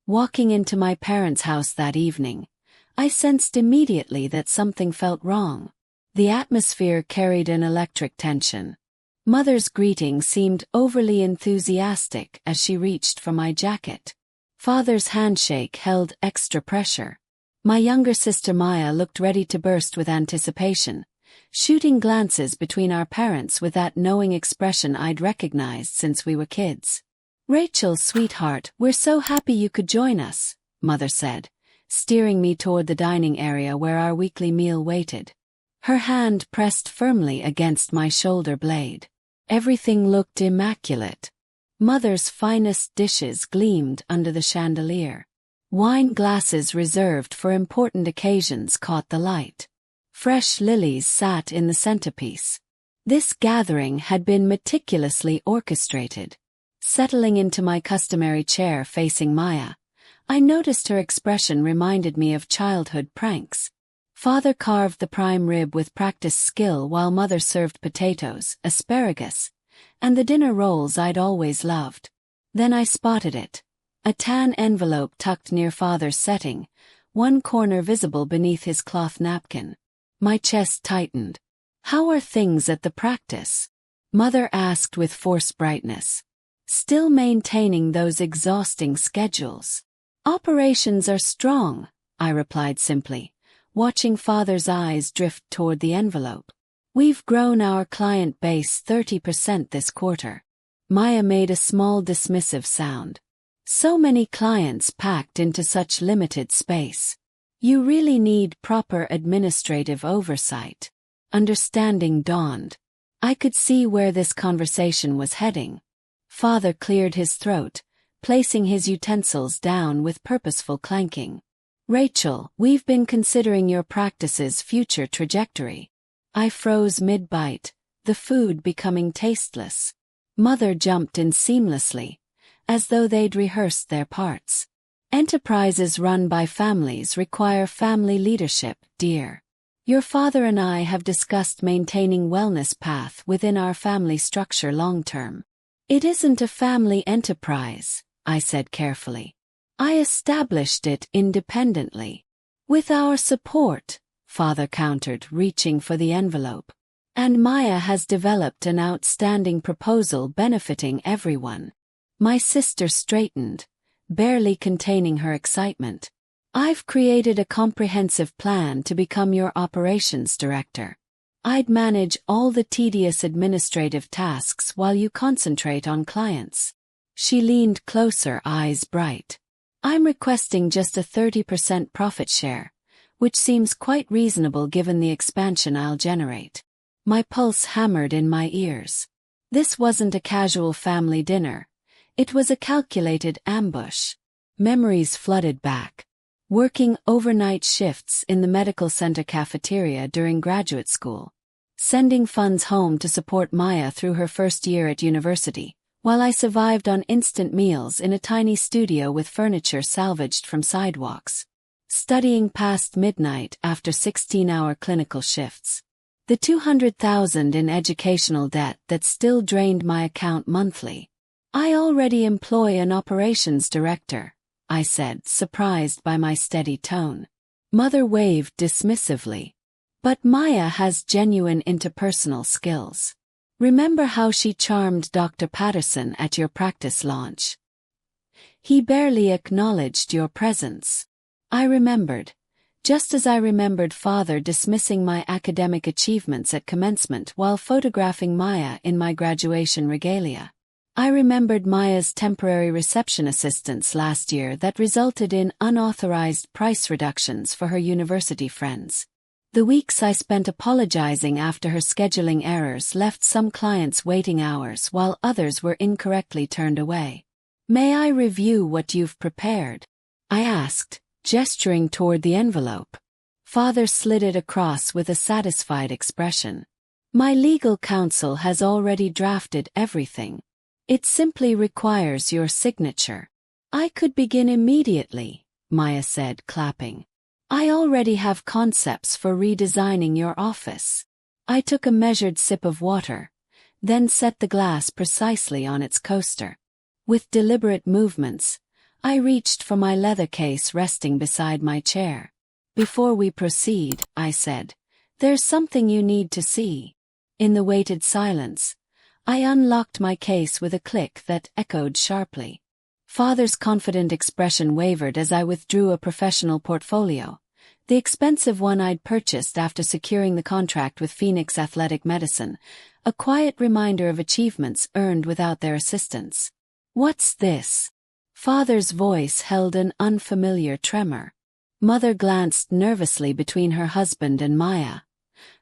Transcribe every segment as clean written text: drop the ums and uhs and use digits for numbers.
Walking into my parents' house that evening, I sensed immediately that something felt wrong. The atmosphere carried an electric tension. Mother's greeting seemed overly enthusiastic as she reached for my jacket. Father's handshake held extra pressure. My younger sister Maya looked ready to burst with anticipation, shooting glances between our parents with that knowing expression I'd recognized since we were kids. "Rachel, sweetheart, we're so happy you could join us," Mother said, steering me toward the dining area where our weekly meal waited. Her hand pressed firmly against my shoulder blade. Everything looked immaculate. Mother's finest dishes gleamed under the chandelier. Wine glasses reserved for important occasions caught the light. Fresh lilies sat in the centerpiece. This gathering had been meticulously orchestrated. Settling into my customary chair facing Maya, I noticed her expression reminded me of childhood pranks. Father carved the prime rib with practiced skill while Mother served potatoes, asparagus, and the dinner rolls I'd always loved. Then I spotted it. A tan envelope tucked near Father's setting, one corner visible beneath his cloth napkin. My chest tightened. "How are things at the practice?" Mother asked with forced brightness. "Still maintaining those exhausting schedules." "Operations are strong," I replied simply, watching Father's eyes drift toward the envelope. "We've grown our client base 30% this quarter." Maya made a small dismissive sound. "So many clients packed into such limited space. You really need proper administrative oversight." Understanding dawned. I could see where this conversation was heading. Father cleared his throat, placing his utensils down with purposeful clanking. "Rachel, we've been considering your practice's future trajectory." I froze mid-bite, the food becoming tasteless. Mother jumped in seamlessly, as though they'd rehearsed their parts. "Enterprises run by families require family leadership, dear. Your father and I have discussed maintaining wellness path within our family structure long-term." "It isn't a family enterprise," I said carefully. "I established it independently. With our support," Father countered, reaching for the envelope. "And Maya has developed an outstanding proposal benefiting everyone." My sister straightened, barely containing her excitement. "I've created a comprehensive plan to become your operations director. I'd manage all the tedious administrative tasks while you concentrate on clients." She leaned closer, eyes bright. "I'm requesting just a 30% profit share, which seems quite reasonable given the expansion I'll generate." My pulse hammered in my ears. This wasn't a casual family dinner. It was a calculated ambush. Memories flooded back. Working overnight shifts in the medical center cafeteria during graduate school. Sending funds home to support Maya through her first year at university, while I survived on instant meals in a tiny studio with furniture salvaged from sidewalks. Studying past midnight after 16-hour clinical shifts. The $200,000 in educational debt that still drained my account monthly. "I already employ an operations director," I said, surprised by my steady tone. Mother waved dismissively. "But Maya has genuine interpersonal skills. Remember how she charmed Dr. Patterson at your practice launch? He barely acknowledged your presence." I remembered, just as I remembered Father dismissing my academic achievements at commencement while photographing Maya in my graduation regalia. I remembered Maya's temporary reception assistance last year that resulted in unauthorized price reductions for her university friends. The weeks I spent apologizing after her scheduling errors left some clients waiting hours while others were incorrectly turned away. "May I review what you've prepared?" I asked, gesturing toward the envelope. Father slid it across with a satisfied expression. "My legal counsel has already drafted everything. It simply requires your signature." "I could begin immediately," Maya said, clapping. "I already have concepts for redesigning your office." I took a measured sip of water, then set the glass precisely on its coaster. With deliberate movements, I reached for my leather case resting beside my chair. Before we proceed, I said, there's something you need to see. In the waited silence, I unlocked my case with a click that echoed sharply. Father's confident expression wavered as I withdrew a professional portfolio, the expensive one I'd purchased after securing the contract with Phoenix Athletic Medicine, a quiet reminder of achievements earned without their assistance. What's this? Father's voice held an unfamiliar tremor. Mother glanced nervously between her husband and Maya,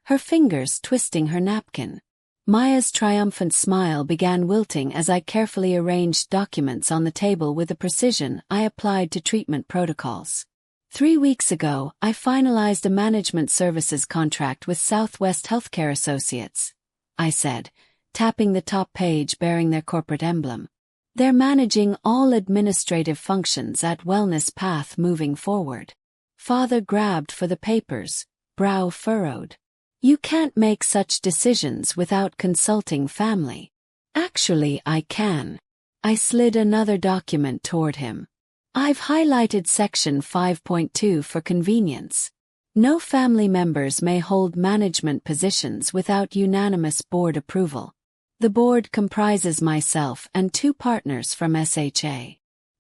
her fingers twisting her napkin. Maya's triumphant smile began wilting as I carefully arranged documents on the table with the precision I applied to treatment protocols. 3 weeks ago, I finalized a management services contract with Southwest Healthcare Associates, I said, tapping the top page bearing their corporate emblem. They're managing all administrative functions at Wellness Path moving forward. Father grabbed for the papers, brow furrowed. You can't make such decisions without consulting family. Actually, I can. I slid another document toward him. I've highlighted section 5.2 for convenience. No family members may hold management positions without unanimous board approval. The board comprises myself and 2 partners from SHA.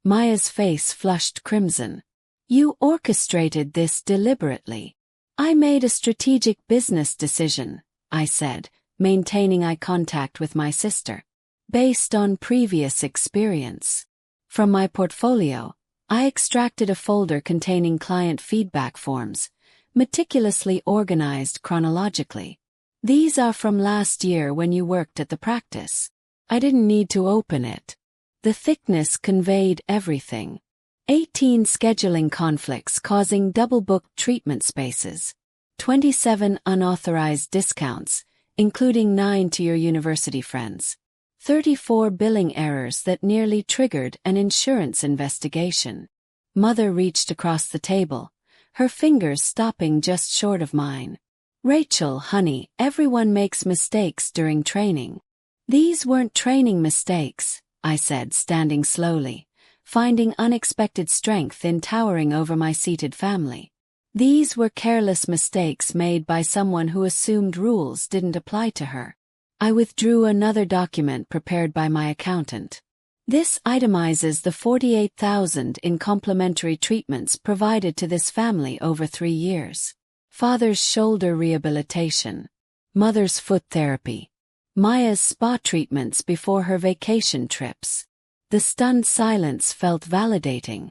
Maya's face flushed crimson. You orchestrated this deliberately. I made a strategic business decision, I said, maintaining eye contact with my sister. Based on previous experience. From my portfolio, I extracted a folder containing client feedback forms, meticulously organized chronologically. These are from last year when you worked at the practice. I didn't need to open it. The thickness conveyed everything. 18 scheduling conflicts causing double-booked treatment spaces. 27 unauthorized discounts, including 9 to your university friends. 34 billing errors that nearly triggered an insurance investigation. Mother reached across the table, her fingers stopping just short of mine. Rachel, honey, everyone makes mistakes during training. These weren't training mistakes, I said, standing slowly, finding unexpected strength in towering over my seated family. These were careless mistakes made by someone who assumed rules didn't apply to her. I withdrew another document prepared by my accountant. This itemizes the $48,000 in complimentary treatments provided to this family over 3 years. Father's shoulder rehabilitation. Mother's foot therapy. Maya's spa treatments before her vacation trips. The stunned silence felt validating.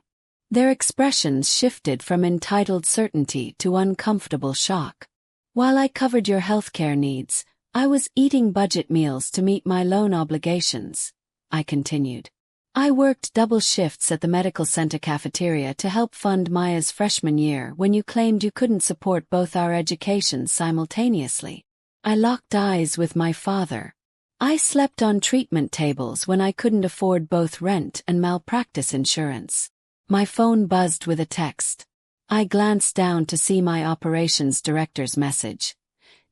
Their expressions shifted from entitled certainty to uncomfortable shock. While I covered your healthcare needs, I was eating budget meals to meet my loan obligations, I continued. I worked double shifts at the medical center cafeteria to help fund Maya's freshman year when you claimed you couldn't support both our educations simultaneously. I locked eyes with my father. I slept on treatment tables when I couldn't afford both rent and malpractice insurance. My phone buzzed with a text. I glanced down to see my operations director's message.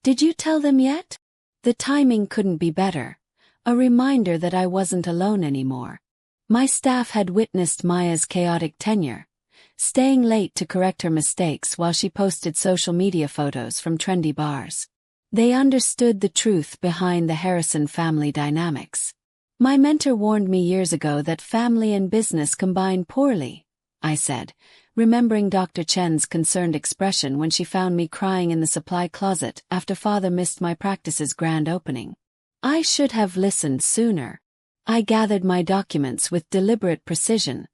Did you tell them yet? The timing couldn't be better. A reminder that I wasn't alone anymore. My staff had witnessed Maya's chaotic tenure, staying late to correct her mistakes while she posted social media photos from trendy bars. They understood the truth behind the Harrison family dynamics. My mentor warned me years ago that family and business combine poorly, I said, remembering Dr. Chen's concerned expression when she found me crying in the supply closet after Father missed my practice's grand opening. I should have listened sooner. I gathered my documents with deliberate precision,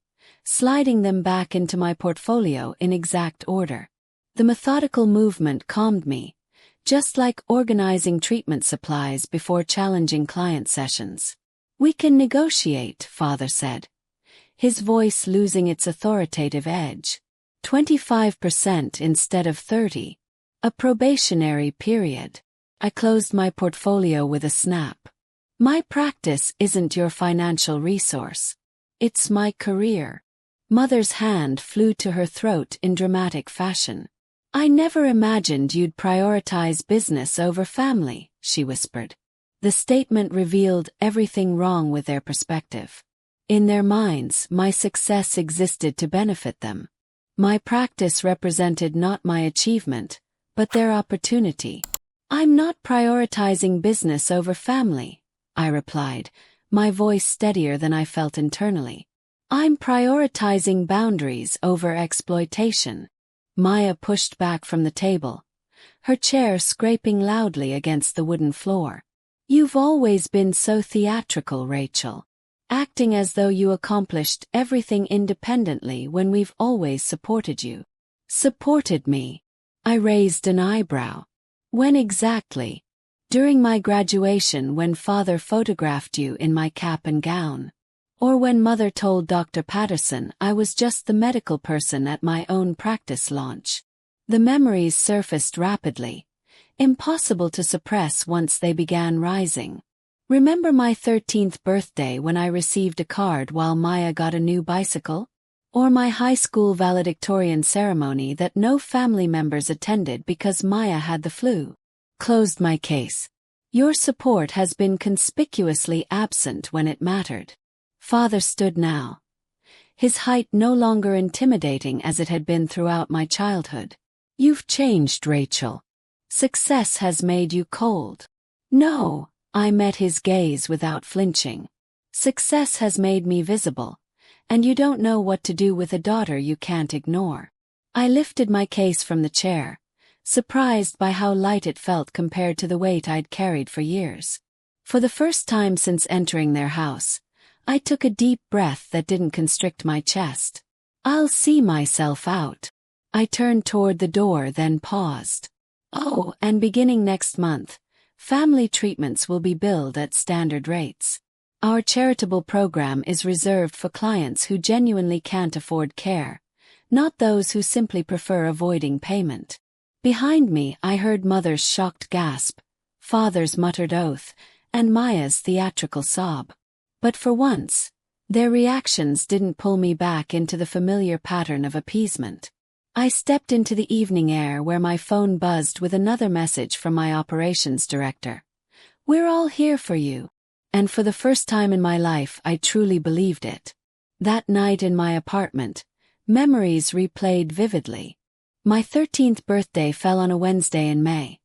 sliding them back into my portfolio in exact order. The methodical movement calmed me, just like organizing treatment supplies before challenging client sessions. We can negotiate, Father said, his voice losing its authoritative edge. 25% instead of 30%. A probationary period. I closed my portfolio with a snap. My practice isn't your financial resource. It's my career. Mother's hand flew to her throat in dramatic fashion. I never imagined you'd prioritize business over family, she whispered. The statement revealed everything wrong with their perspective. In their minds, my success existed to benefit them. My practice represented not my achievement, but their opportunity. "I'm not prioritizing business over family," I replied, my voice steadier than I felt internally. "I'm prioritizing boundaries over exploitation." Maya pushed back from the table, her chair scraping loudly against the wooden floor. "You've always been so theatrical, Rachel. Acting as though you accomplished everything independently when we've always supported you." "Supported me?" I raised an eyebrow. "When exactly?" "During my graduation, when Father photographed you in my cap and gown. Or when Mother told Dr. Patterson I was just the medical person at my own practice launch." The memories surfaced rapidly, impossible to suppress once they began rising. "Remember my 13th birthday when I received a card while Maya got a new bicycle? Or my high school valedictorian ceremony that no family members attended because Maya had the flu?" Closed my case. "Your support has been conspicuously absent when it mattered." Father stood now, his height no longer intimidating as it had been throughout my childhood. "You've changed, Rachel. Success has made you cold." "No," I met his gaze without flinching. "Success has made me visible, and you don't know what to do with a daughter you can't ignore." I lifted my case from the chair, surprised by how light it felt compared to the weight I'd carried for years. For the first time since entering their house, I took a deep breath that didn't constrict my chest. "I'll see myself out." I turned toward the door, then paused. "Oh, and beginning next month, family treatments will be billed at standard rates. Our charitable program is reserved for clients who genuinely can't afford care, not those who simply prefer avoiding payment." Behind me I heard Mother's shocked gasp, Father's muttered oath, and Maya's theatrical sob. But for once, their reactions didn't pull me back into the familiar pattern of appeasement. I stepped into the evening air where my phone buzzed with another message from my operations director. "We're all here for you." And for the first time in my life I truly believed it. That night in my apartment, memories replayed vividly. My 13th birthday fell on a Wednesday in May.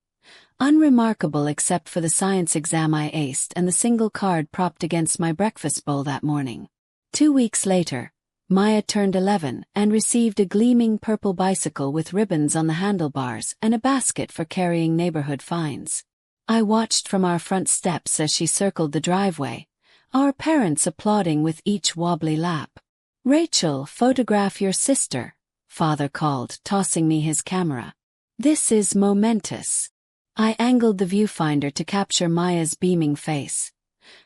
Unremarkable except for the science exam I aced and the single card propped against my breakfast bowl that morning. 2 weeks later, Maya turned 11 and received a gleaming purple bicycle with ribbons on the handlebars and a basket for carrying neighborhood fines. I watched from our front steps as she circled the driveway, our parents applauding with each wobbly lap. "Rachel, photograph your sister," Father called, tossing me his camera. "This is momentous." I angled the viewfinder to capture Maya's beaming face,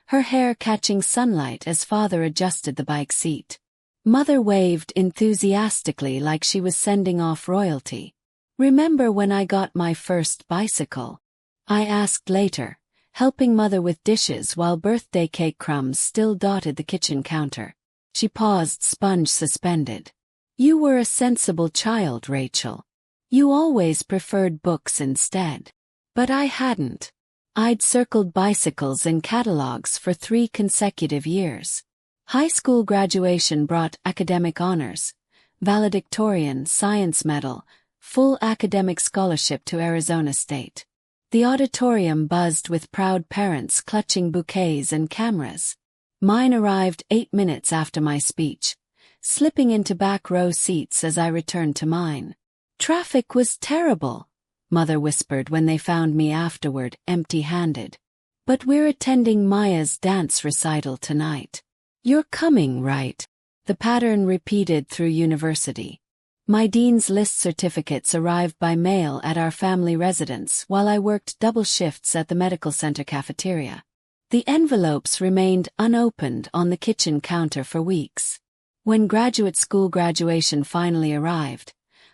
her hair catching sunlight as Father adjusted the bike seat. Mother waved enthusiastically like she was sending off royalty. "Remember when I got my first bicycle?" I asked later, helping Mother with dishes while birthday cake crumbs still dotted the kitchen counter. She paused, sponge suspended. "You were a sensible child, Rachel. You always preferred books instead." But I hadn't. I'd circled bicycles in catalogs for 3 consecutive years. High school graduation brought academic honors, valedictorian, science medal, full academic scholarship to Arizona State. The auditorium buzzed with proud parents clutching bouquets and cameras. Mine arrived 8 minutes after my speech, slipping into back row seats as I returned to mine. "Traffic was terrible," Mother whispered when they found me afterward, empty-handed. "But we're attending Maya's dance recital tonight. You're coming, right?" The pattern repeated through university. My dean's list certificates arrived by mail at our family residence while I worked double shifts at the medical center cafeteria. The envelopes remained unopened on the kitchen counter for weeks. When graduate school graduation finally arrived,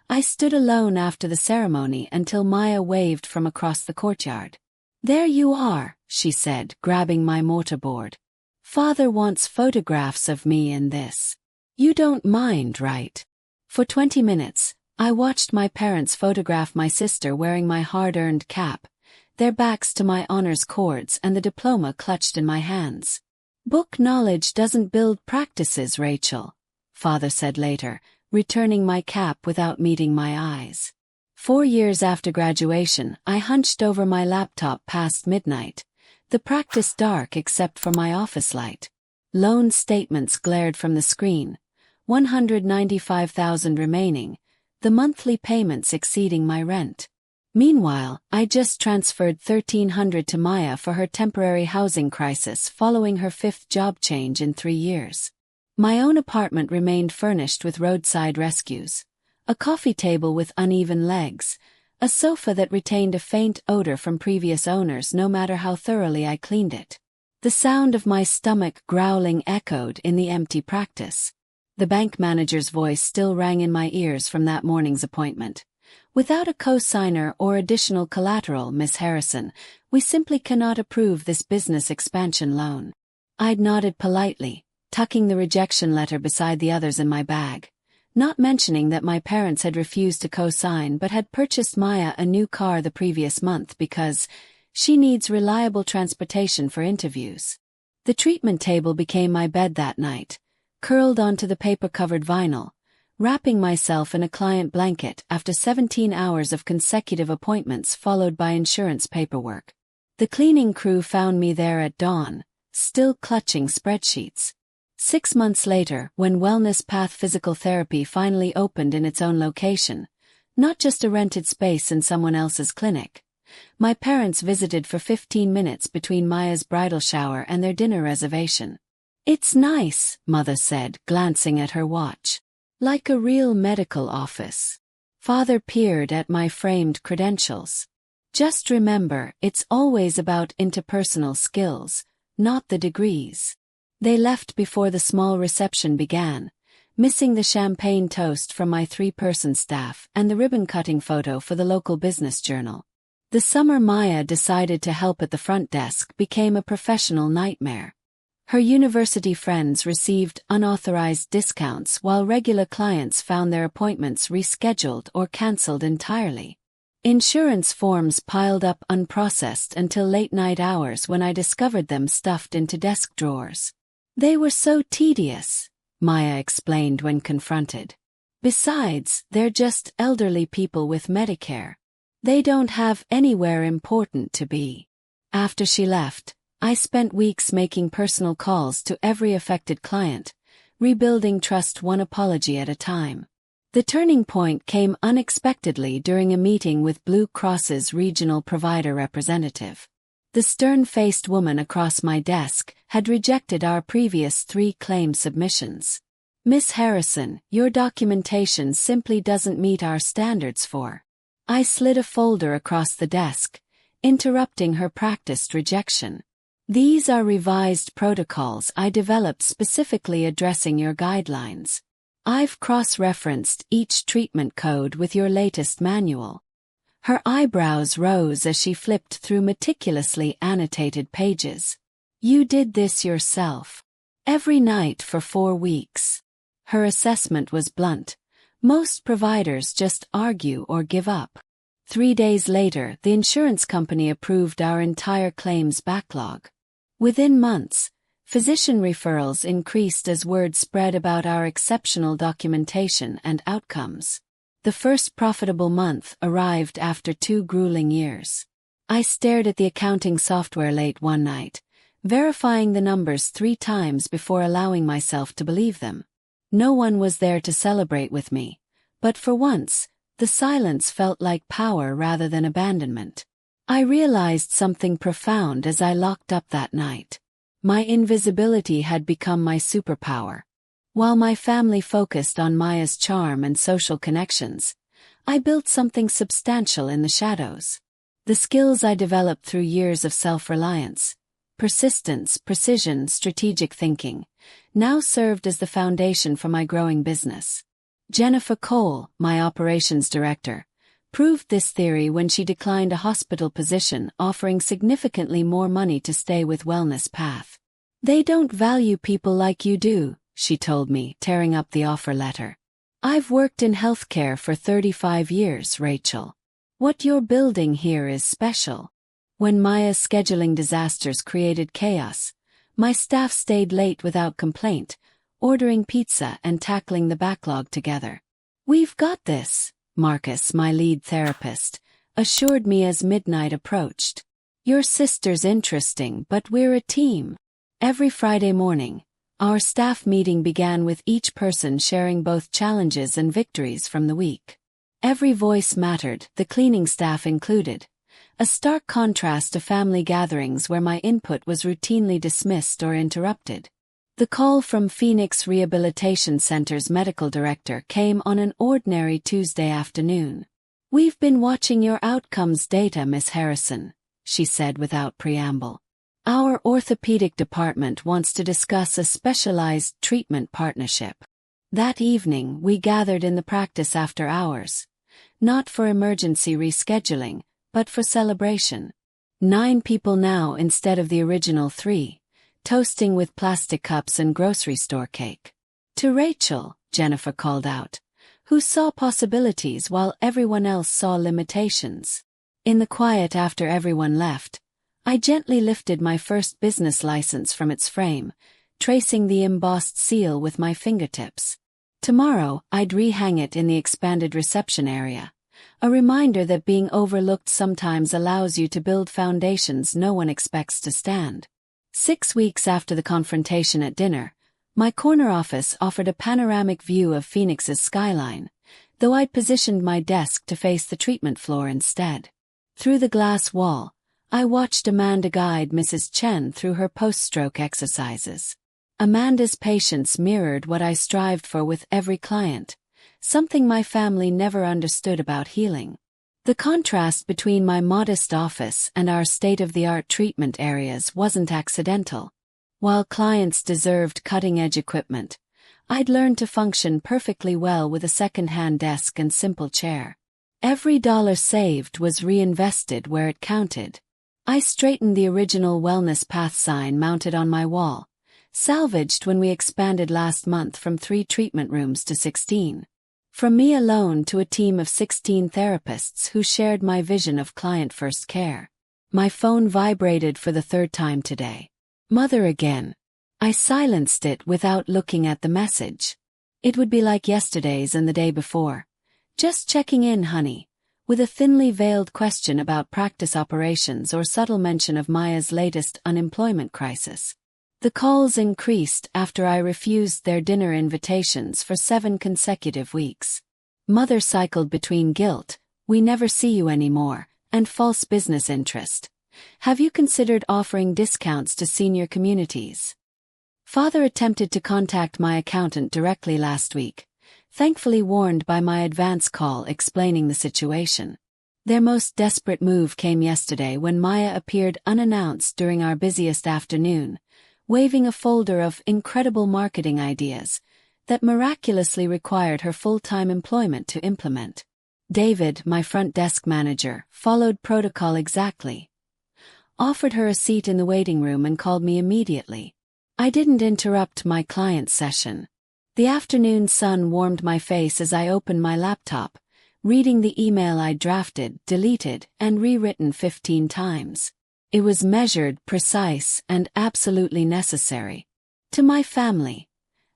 I stood alone after the ceremony until Maya waved from across the courtyard. "There you are," she said, grabbing my mortarboard. "Father wants photographs of me in this. You don't mind, right?" For 20 minutes, I watched my parents photograph my sister wearing my hard-earned cap, their backs to my honors cords and the diploma clutched in my hands. Book knowledge doesn't build practices, Rachel, Father said later, returning my cap without meeting my eyes. 4 years after graduation, I hunched over my laptop past midnight, the practice dark except for my office light. Loan statements glared from the screen, $195,000 remaining, the monthly payments exceeding my rent. Meanwhile, I just transferred $1,300 to Maya for her temporary housing crisis following her 5th job change in 3 years. My own apartment remained furnished with roadside rescues. A coffee table with uneven legs, a sofa that retained a faint odor from previous owners no matter how thoroughly I cleaned it. The sound of my stomach growling echoed in the empty practice. The bank manager's voice still rang in my ears from that morning's appointment. Without a co-signer or additional collateral, Miss Harrison, we simply cannot approve this business expansion loan. I'd nodded politely, tucking the rejection letter beside the others in my bag, not mentioning that my parents had refused to co-sign but had purchased Maya a new car the previous month because she needs reliable transportation for interviews. The treatment table became my bed that night, curled onto the paper-covered vinyl, wrapping myself in a client blanket after 17 hours of consecutive appointments followed by insurance paperwork. The cleaning crew found me there at dawn, still clutching spreadsheets. 6 months later, when Wellness Path Physical Therapy finally opened in its own location, not just a rented space in someone else's clinic, my parents visited for 15 minutes between Maya's bridal shower and their dinner reservation. "It's nice," Mother said, glancing at her watch. "Like a real medical office." Father peered at my framed credentials. "Just remember, it's always about interpersonal skills, not the degrees." They left before the small reception began, missing the champagne toast from my 3-person staff and the ribbon-cutting photo for the local business journal. The summer Maya decided to help at the front desk became a professional nightmare. Her university friends received unauthorized discounts while regular clients found their appointments rescheduled or canceled entirely. Insurance forms piled up unprocessed until late-night hours when I discovered them stuffed into desk drawers. "They were so tedious," Maya explained when confronted. "Besides, they're just elderly people with Medicare. They don't have anywhere important to be." After she left, I spent weeks making personal calls to every affected client, rebuilding trust one apology at a time. The turning point came unexpectedly during a meeting with Blue Cross's regional provider representative. The stern-faced woman across my desk had rejected our previous 3 claim submissions. "Miss Harrison, your documentation simply doesn't meet our standards for." I slid a folder across the desk, interrupting her practiced rejection. "These are revised protocols I developed specifically addressing your guidelines. I've cross-referenced each treatment code with your latest manual." Her eyebrows rose as she flipped through meticulously annotated pages. "You did this yourself. Every night for 4 weeks." Her assessment was blunt. Most providers just argue or give up. 3 days later, the insurance company approved our entire claims backlog. Within months, physician referrals increased as word spread about our exceptional documentation and outcomes. The first profitable month arrived after 2 grueling years. I stared at the accounting software late one night, verifying the numbers 3 times before allowing myself to believe them. No one was there to celebrate with me, but for once, the silence felt like power rather than abandonment. I realized something profound as I locked up that night. My invisibility had become my superpower. While my family focused on Maya's charm and social connections, I built something substantial in the shadows. The skills I developed through years of self-reliance, persistence, precision, strategic thinking, now served as the foundation for my growing business. Jennifer Cole, my operations director, proved this theory when she declined a hospital position offering significantly more money to stay with Wellness Path. "They don't value people like you do," she told me, tearing up the offer letter. "I've worked in healthcare for 35 years, Rachel. What you're building here is special." When Maya's scheduling disasters created chaos, My staff stayed late without complaint, ordering pizza and tackling the backlog together. "We've got this," Marcus, my lead therapist, assured me as midnight approached. "Your sister's interesting, but we're a team." Every Friday morning, our staff meeting began with each person sharing both challenges and victories from the week. Every voice mattered, the cleaning staff included, a stark contrast to family gatherings where my input was routinely dismissed or interrupted. The call from Phoenix Rehabilitation Center's medical director came on an ordinary Tuesday afternoon. "We've been watching your outcomes data, Miss Harrison," she said without preamble. "Our orthopedic department wants to discuss a specialized treatment partnership." That evening, we gathered in the practice after hours, not for emergency rescheduling, but for celebration. 9 people now instead of the original 3, toasting with plastic cups and grocery store cake. "To Rachel," Jennifer called out, who saw possibilities while everyone else saw limitations. In the quiet after everyone left, I gently lifted my first business license from its frame, tracing the embossed seal with my fingertips. Tomorrow, I'd rehang it in the expanded reception area, a reminder that being overlooked sometimes allows you to build foundations no one expects to stand. 6 weeks after the confrontation at dinner, my corner office offered a panoramic view of Phoenix's skyline, though I'd positioned my desk to face the treatment floor instead. Through the glass wall, I watched Amanda guide Mrs. Chen through her post-stroke exercises. Amanda's patience mirrored what I strived for with every client, something my family never understood about healing. The contrast between my modest office and our state-of-the-art treatment areas wasn't accidental. While clients deserved cutting-edge equipment, I'd learned to function perfectly well with a second-hand desk and simple chair. Every dollar saved was reinvested where it counted. I straightened the original Wellness Path sign mounted on my wall, salvaged when we expanded last month from 3 treatment rooms to 16. From me alone to a team of 16 therapists who shared my vision of client-first care. My phone vibrated for the 3rd time today. "Mother again." I silenced it without looking at the message. It would be like yesterday's and the day before. "Just checking in, honey," with a thinly veiled question about practice operations or subtle mention of Maya's latest unemployment crisis. The calls increased after I refused their dinner invitations for 7 consecutive weeks. Mother cycled between guilt, "We never see you anymore," and false business interest. "Have you considered offering discounts to senior communities?" Father attempted to contact my accountant directly last week, thankfully warned by my advance call explaining the situation. Their most desperate move came yesterday when Maya appeared unannounced during our busiest afternoon, waving a folder of incredible marketing ideas that miraculously required her full-time employment to implement. David, my front desk manager, followed protocol exactly, offered her a seat in the waiting room and called me immediately. I didn't interrupt my client session. The afternoon sun warmed my face as I opened my laptop, reading the email I'd drafted, deleted, and rewritten 15 times. It was measured, precise, and absolutely necessary. To my family,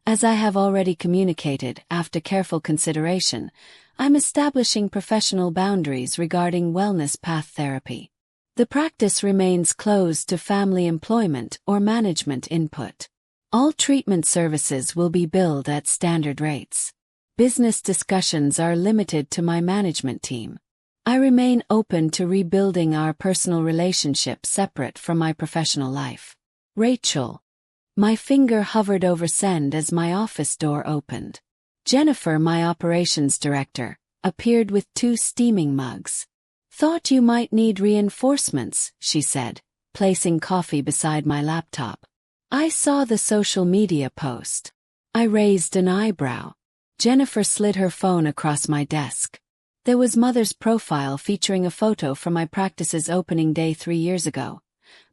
as I have already communicated, after careful consideration, I'm establishing professional boundaries regarding wellness path therapy. The practice remains closed to family employment or management input. All treatment services will be billed at standard rates. Business discussions are limited to my management team. I remain open to rebuilding our personal relationship separate from my professional life. Rachel. My finger hovered over send as my office door opened. Jennifer, my operations director, appeared with 2 steaming mugs. "Thought you might need reinforcements," she said, placing coffee beside my laptop. "I saw the social media post." I raised an eyebrow. Jennifer slid her phone across my desk. There was Mother's profile featuring a photo from my practice's opening day 3 years ago.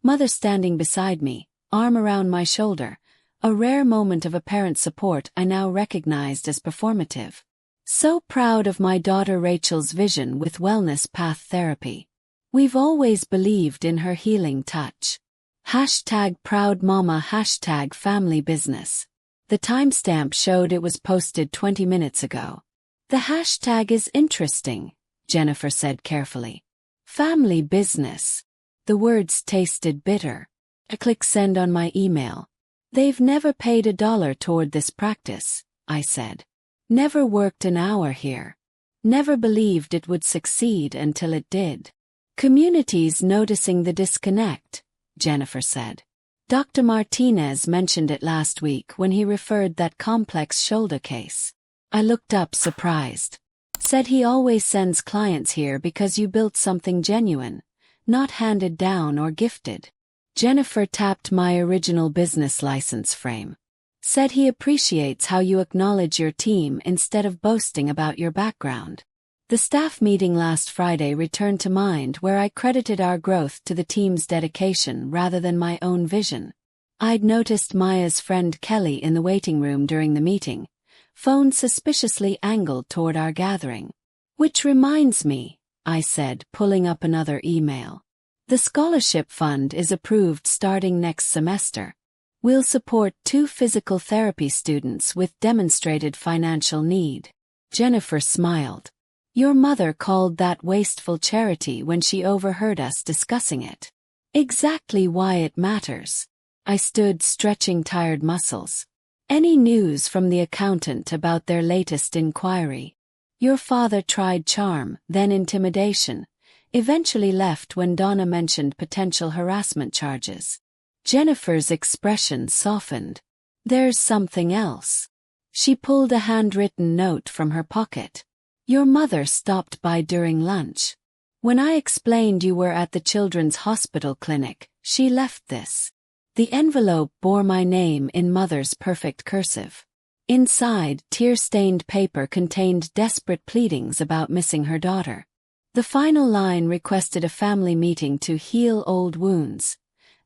Mother standing beside me, arm around my shoulder, a rare moment of apparent support I now recognized as performative. So proud of my daughter Rachel's vision with wellness path therapy. We've always believed in her healing touch. Hashtag proud mama, hashtag family business. The timestamp showed it was posted 20 minutes ago. The hashtag is interesting, Jennifer said carefully. Family business. The words tasted bitter. I clicked send on my email. They've never paid $1 toward this practice, I said. Never worked an hour here. Never believed it would succeed until it did. Communities noticing the disconnect, Jennifer said. Dr. Martinez mentioned it last week when he referred that complex shoulder case. I looked up surprised. Said he always sends clients here because you built something genuine, not handed down or gifted. Jennifer tapped my original business license frame. Said he appreciates how you acknowledge your team instead of boasting about your background. The staff meeting last Friday returned to mind where I credited our growth to the team's dedication rather than my own vision. I'd noticed Maya's friend Kelly in the waiting room during the meeting, phone suspiciously angled toward our gathering. Which reminds me, I said, pulling up another email. The scholarship fund is approved starting next semester. We'll support 2 physical therapy students with demonstrated financial need. Jennifer smiled. Your mother called that wasteful charity when she overheard us discussing it. Exactly why it matters. I stood stretching tired muscles. Any news from the accountant about their latest inquiry? Your father tried charm, then intimidation, eventually left when Donna mentioned potential harassment charges. Jennifer's expression softened. There's something else. She pulled a handwritten note from her pocket. Your mother stopped by during lunch. When I explained you were at the Children's Hospital clinic, she left this. The envelope bore my name in Mother's perfect cursive. Inside, tear-stained paper contained desperate pleadings about missing her daughter. The final line requested a family meeting to heal old wounds.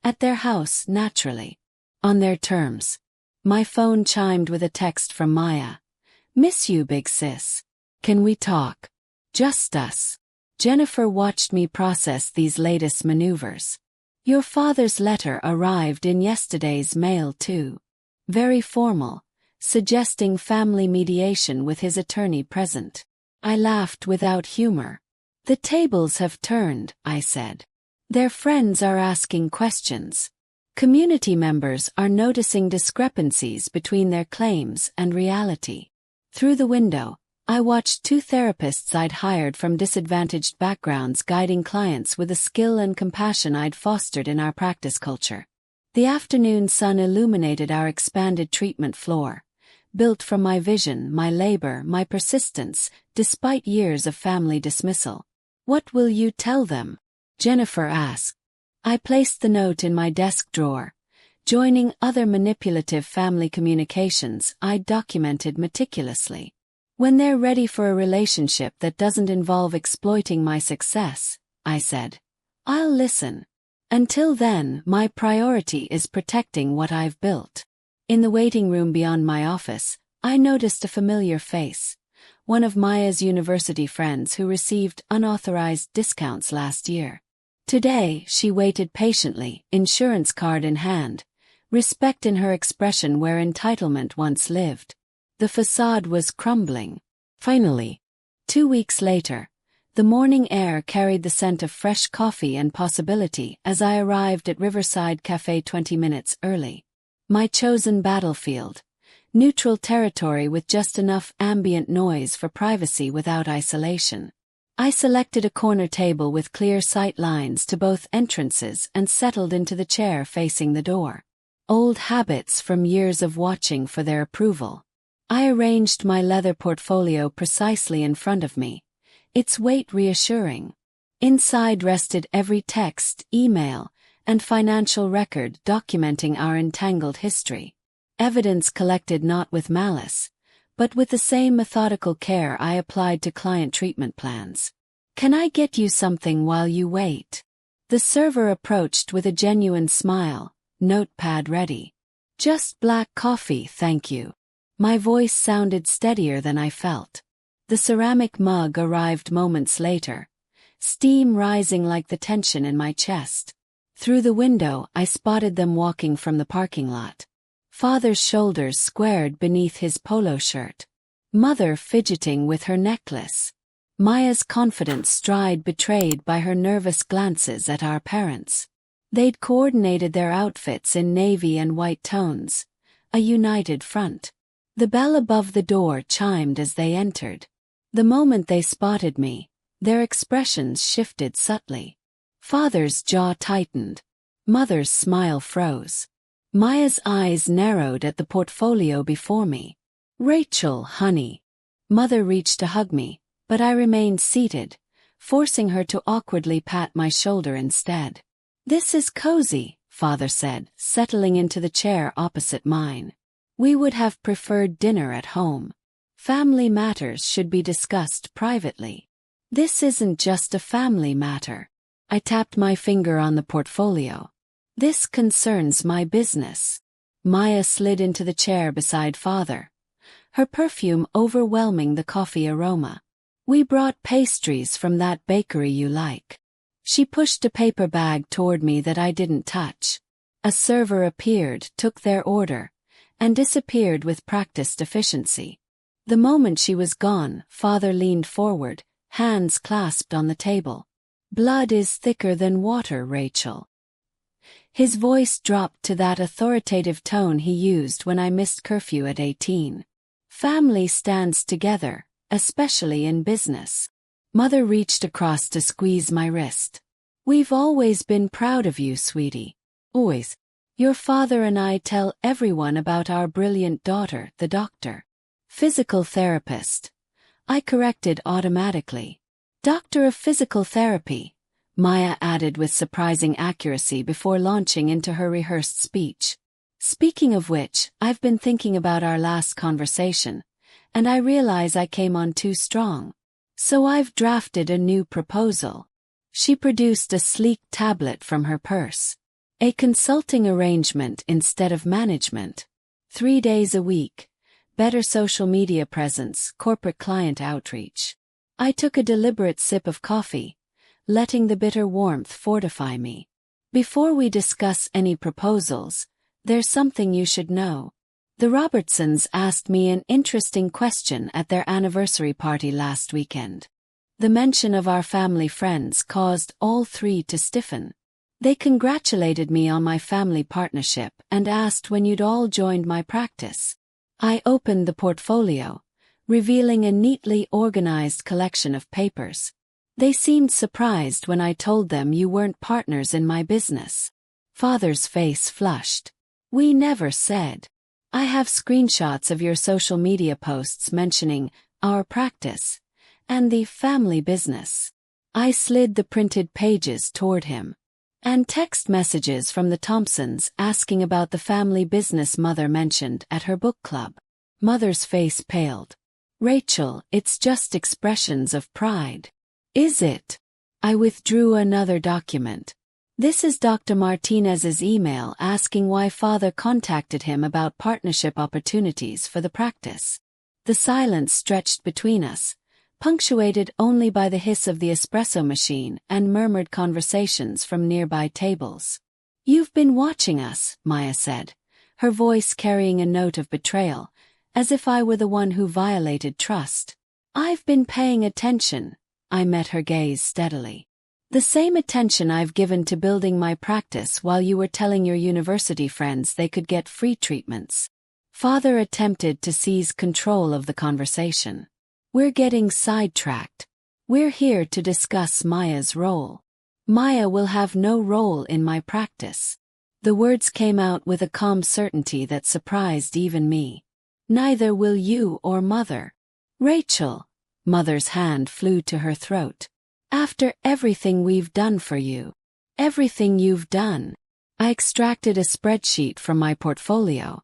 At their house, naturally. On their terms. My phone chimed with a text from Maya. Miss you, big sis. Can we talk? Just us. Jennifer watched me process these latest maneuvers. Your father's letter arrived in yesterday's mail too. Very formal, suggesting family mediation with his attorney present. I laughed without humor. The tables have turned, I said. Their friends are asking questions. Community members are noticing discrepancies between their claims and reality. Through the window, I watched 2 therapists I'd hired from disadvantaged backgrounds guiding clients with the skill and compassion I'd fostered in our practice culture. The afternoon sun illuminated our expanded treatment floor, built from my vision, my labor, my persistence, despite years of family dismissal. What will you tell them? Jennifer asked. I placed the note in my desk drawer, joining other manipulative family communications I'd documented meticulously. When they're ready for a relationship that doesn't involve exploiting my success, I said, I'll listen. Until then, my priority is protecting what I've built. In the waiting room beyond my office, I noticed a familiar face. One of Maya's university friends who received unauthorized discounts last year. Today, she waited patiently, insurance card in hand, respect in her expression where entitlement once lived. The facade was crumbling. Finally, 2 weeks later, the morning air carried the scent of fresh coffee and possibility as I arrived at Riverside Cafe 20 minutes early. My chosen battlefield. Neutral territory with just enough ambient noise for privacy without isolation. I selected a corner table with clear sight lines to both entrances and settled into the chair facing the door. Old habits from years of watching for their approval. I arranged my leather portfolio precisely in front of me, its weight reassuring. Inside rested every text, email, and financial record documenting our entangled history. Evidence collected not with malice, but with the same methodical care I applied to client treatment plans. Can I get you something while you wait? The server approached with a genuine smile, notepad ready. Just black coffee, thank you. My voice sounded steadier than I felt. The ceramic mug arrived moments later, steam rising like the tension in my chest. Through the window, I spotted them walking from the parking lot. Father's shoulders squared beneath his polo shirt. Mother fidgeting with her necklace. Maya's confident stride betrayed by her nervous glances at our parents. They'd coordinated their outfits in navy and white tones, a united front. The bell above the door chimed as they entered. The moment they spotted me, their expressions shifted subtly. Father's jaw tightened. Mother's smile froze. Maya's eyes narrowed at the portfolio before me. "Rachel, honey." Mother reached to hug me, but I remained seated, forcing her to awkwardly pat my shoulder instead. "This is cozy," Father said, settling into the chair opposite mine. "We would have preferred dinner at home. Family matters should be discussed privately." "This isn't just a family matter." I tapped my finger on the portfolio. "This concerns my business." Maya slid into the chair beside Father, her perfume overwhelming the coffee aroma. "We brought pastries from that bakery you like." She pushed a paper bag toward me that I didn't touch. A server appeared, took their order, and disappeared with practiced efficiency. The moment she was gone, Father leaned forward, hands clasped on the table. "Blood is thicker than water, Rachel." His voice dropped to that authoritative tone he used when I missed curfew at 18. "Family stands together, especially in business." Mother reached across to squeeze my wrist. "We've always been proud of you, sweetie. Always. Your father and I tell everyone about our brilliant daughter, the doctor." "Physical therapist." I corrected automatically. "Doctor of physical therapy," Maya added with surprising accuracy before launching into her rehearsed speech. "Speaking of which, I've been thinking about our last conversation, and I realize I came on too strong. So I've drafted a new proposal." She produced a sleek tablet from her purse. "A consulting arrangement instead of management. 3 days a week. Better social media presence, corporate client outreach." I took a deliberate sip of coffee, letting the bitter warmth fortify me. "Before we discuss any proposals, there's something you should know. The Robertsons asked me an interesting question at their anniversary party last weekend. The mention of our family friends caused all three to stiffen. They congratulated me on my family partnership and asked when you'd all joined my practice." I opened the portfolio, revealing a neatly organized collection of papers. "They seemed surprised when I told them you weren't partners in my business." Father's face flushed. "We never said. I have screenshots of your social media posts mentioning our practice and the family business." I slid the printed pages toward him. "And text messages from the Thompsons asking about the family business Mother mentioned at her book club." Mother's face paled. "Rachel, it's just expressions of pride." "Is it?" I withdrew another document. "This is Dr. Martinez's email asking why Father contacted him about partnership opportunities for the practice." The silence stretched between us, punctuated only by the hiss of the espresso machine and murmured conversations from nearby tables. "You've been watching us," Maya said, her voice carrying a note of betrayal, as if I were the one who violated trust. "I've been paying attention." I met her gaze steadily. "The same attention I've given to building my practice while you were telling your university friends they could get free treatments." Father attempted to seize control of the conversation. "We're getting sidetracked. We're here to discuss Maya's role." "Maya will have no role in my practice." The words came out with a calm certainty that surprised even me. "Neither will you or Mother." "Rachel." Mother's hand flew to her throat. "After everything we've done for you." "Everything you've done." I extracted a spreadsheet from my portfolio.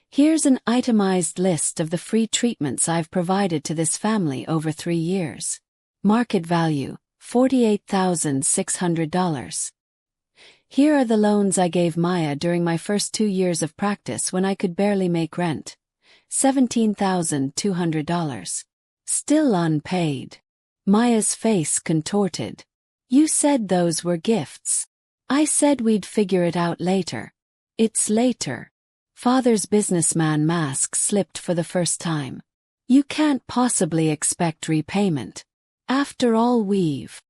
"Here's an itemized list of the free treatments I've provided to this family over 3 years. Market value, $48,600. Here are the loans I gave Maya during my first 2 years of practice when I could barely make rent. $17,200. Still unpaid." Maya's face contorted. "You said those were gifts." I said we'd figure it out later. It's later. Father's businessman mask slipped for the first time. You can't possibly expect repayment. After all you've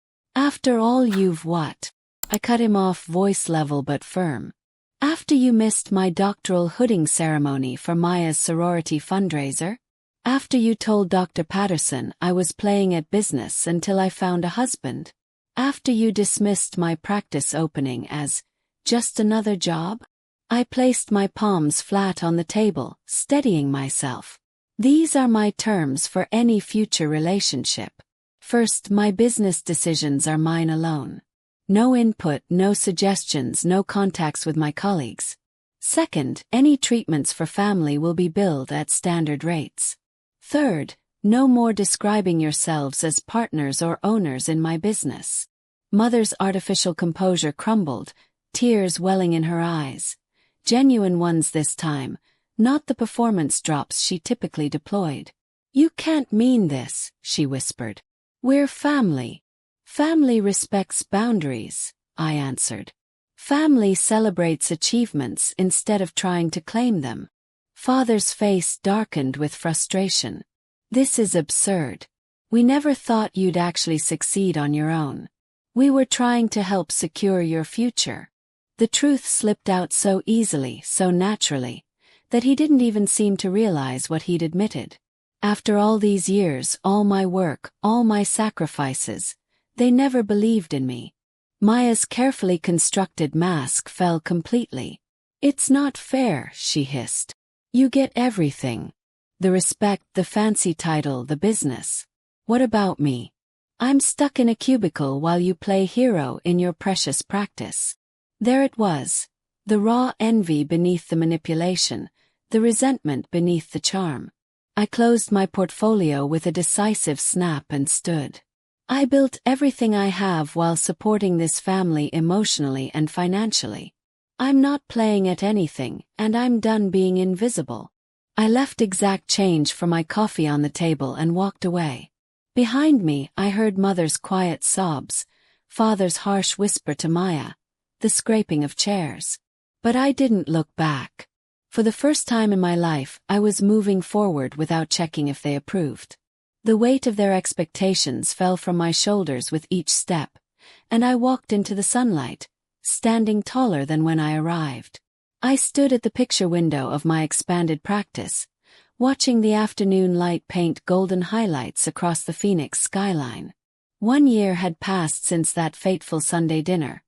what? I cut him off, voice level but firm. After you missed my doctoral hooding ceremony for Maya's sorority fundraiser? After you told Dr. Patterson I was playing at business until I found a husband? After you dismissed my practice opening as just another job? I placed my palms flat on the table, steadying myself. These are my terms for any future relationship. First, my business decisions are mine alone. No input, no suggestions, no contacts with my colleagues. Second, any treatments for family will be billed at standard rates. Third, no more describing yourselves as partners or owners in my business. Mother's artificial composure crumbled, tears welling in her eyes. Genuine ones this time, not the performance drops she typically deployed. You can't mean this, she whispered. We're family. Family respects boundaries, I answered. Family celebrates achievements instead of trying to claim them. Father's face darkened with frustration. This is absurd. We never thought you'd actually succeed on your own. We were trying to help secure your future. The truth slipped out so easily, so naturally, that he didn't even seem to realize what he'd admitted. After all these years, all my work, all my sacrifices, they never believed in me. Maya's carefully constructed mask fell completely. It's not fair, she hissed. You get everything. The respect, the fancy title, the business. What about me? I'm stuck in a cubicle while you play hero in your precious practice. There it was. The raw envy beneath the manipulation, the resentment beneath the charm. I closed my portfolio with a decisive snap and stood. I built everything I have while supporting this family emotionally and financially. I'm not playing at anything, and I'm done being invisible. I left exact change for my coffee on the table and walked away. Behind me, I heard Mother's quiet sobs, Father's harsh whisper to Maya, the scraping of chairs. But I didn't look back. For the first time in my life, I was moving forward without checking if they approved. The weight of their expectations fell from my shoulders with each step, and I walked into the sunlight, standing taller than when I arrived. I stood at the picture window of my expanded practice, watching the afternoon light paint golden highlights across the Phoenix skyline. 1 year had passed since that fateful Sunday dinner,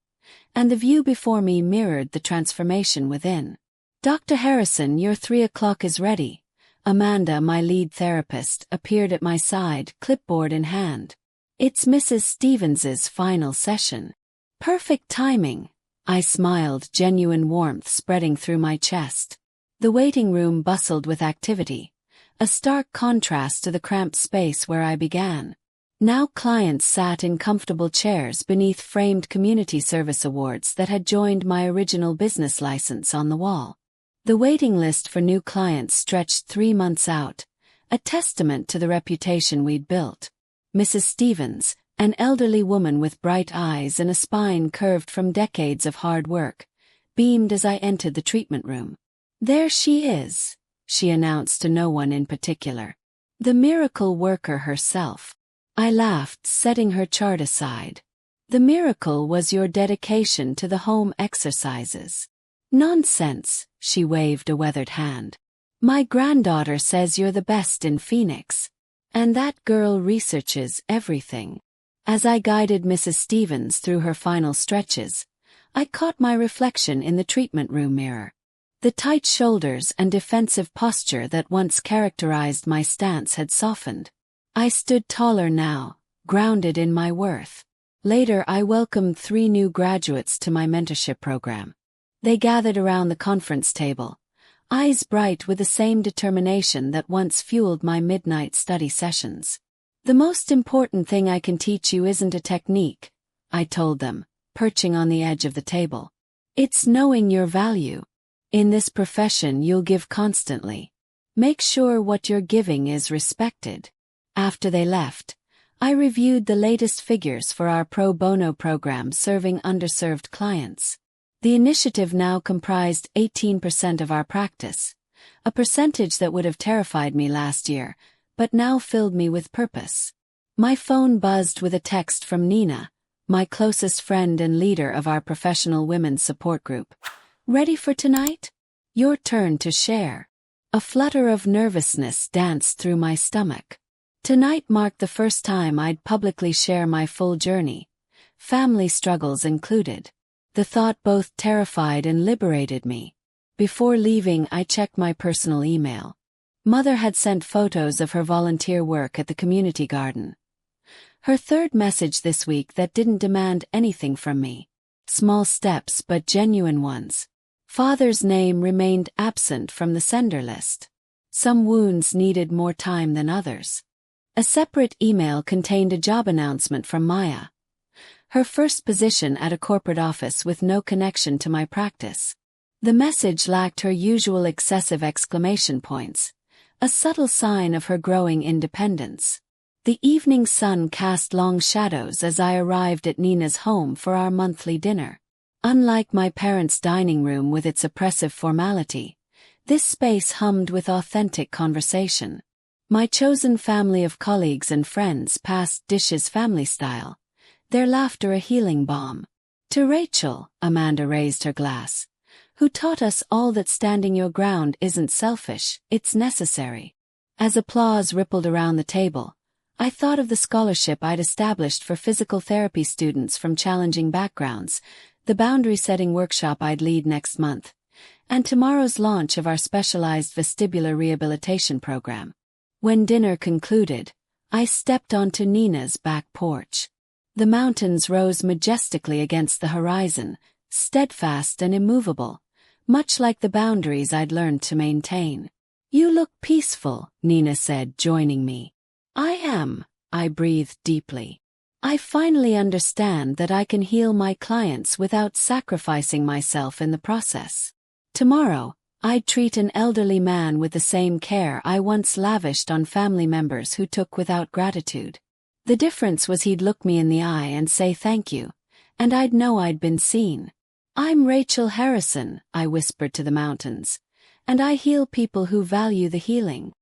and the view before me mirrored the transformation within. Dr. Harrison, your 3 o'clock is ready. Amanda, my lead therapist, appeared at my side, clipboard in hand. It's Mrs. Stevens's final session. Perfect timing. I smiled, genuine warmth spreading through my chest. The waiting room bustled with activity, a stark contrast to the cramped space where I began. Now clients sat in comfortable chairs beneath framed community service awards that had joined my original business license on the wall. The waiting list for new clients stretched 3 months out, a testament to the reputation we'd built. Mrs. Stevens, an elderly woman with bright eyes and a spine curved from decades of hard work, beamed as I entered the treatment room. There she is, she announced to no one in particular. The miracle worker herself. I laughed, setting her chart aside. The miracle was your dedication to the home exercises. Nonsense, she waved a weathered hand. My granddaughter says you're the best in Phoenix. And that girl researches everything. As I guided Mrs. Stevens through her final stretches, I caught my reflection in the treatment room mirror. The tight shoulders and defensive posture that once characterized my stance had softened. I stood taller now, grounded in my worth. Later I welcomed 3 new graduates to my mentorship program. They gathered around the conference table, eyes bright with the same determination that once fueled my midnight study sessions. The most important thing I can teach you isn't a technique, I told them, perching on the edge of the table. It's knowing your value. In this profession you'll give constantly. Make sure what you're giving is respected. After they left, I reviewed the latest figures for our pro bono program serving underserved clients. The initiative now comprised 18% of our practice, a percentage that would have terrified me last year, but now filled me with purpose. My phone buzzed with a text from Nina, my closest friend and leader of our professional women's support group. Ready for tonight? Your turn to share. A flutter of nervousness danced through my stomach. Tonight marked the first time I'd publicly share my full journey, family struggles included. The thought both terrified and liberated me. Before leaving, I checked my personal email. Mother had sent photos of her volunteer work at the community garden. Her third message this week that didn't demand anything from me. Small steps but genuine ones. Father's name remained absent from the sender list. Some wounds needed more time than others. A separate email contained a job announcement from Maya. Her first position at a corporate office with no connection to my practice. The message lacked her usual excessive exclamation points, a subtle sign of her growing independence. The evening sun cast long shadows as I arrived at Nina's home for our monthly dinner. Unlike my parents' dining room with its oppressive formality, this space hummed with authentic conversation. My chosen family of colleagues and friends passed dishes family style, their laughter a healing balm. To Rachel, Amanda raised her glass, who taught us all that standing your ground isn't selfish, it's necessary. As applause rippled around the table, I thought of the scholarship I'd established for physical therapy students from challenging backgrounds, the boundary-setting workshop I'd lead next month, and tomorrow's launch of our specialized vestibular rehabilitation program. When dinner concluded, I stepped onto Nina's back porch. The mountains rose majestically against the horizon, steadfast and immovable, much like the boundaries I'd learned to maintain. "You look peaceful," Nina said, joining me. "I am," I breathed deeply. "I finally understand that I can heal my clients without sacrificing myself in the process. Tomorrow, I'd treat an elderly man with the same care I once lavished on family members who took without gratitude. The difference was he'd look me in the eye and say thank you, and I'd know I'd been seen. "I'm Rachel Harrison," I whispered to the mountains, "and I heal people who value the healing."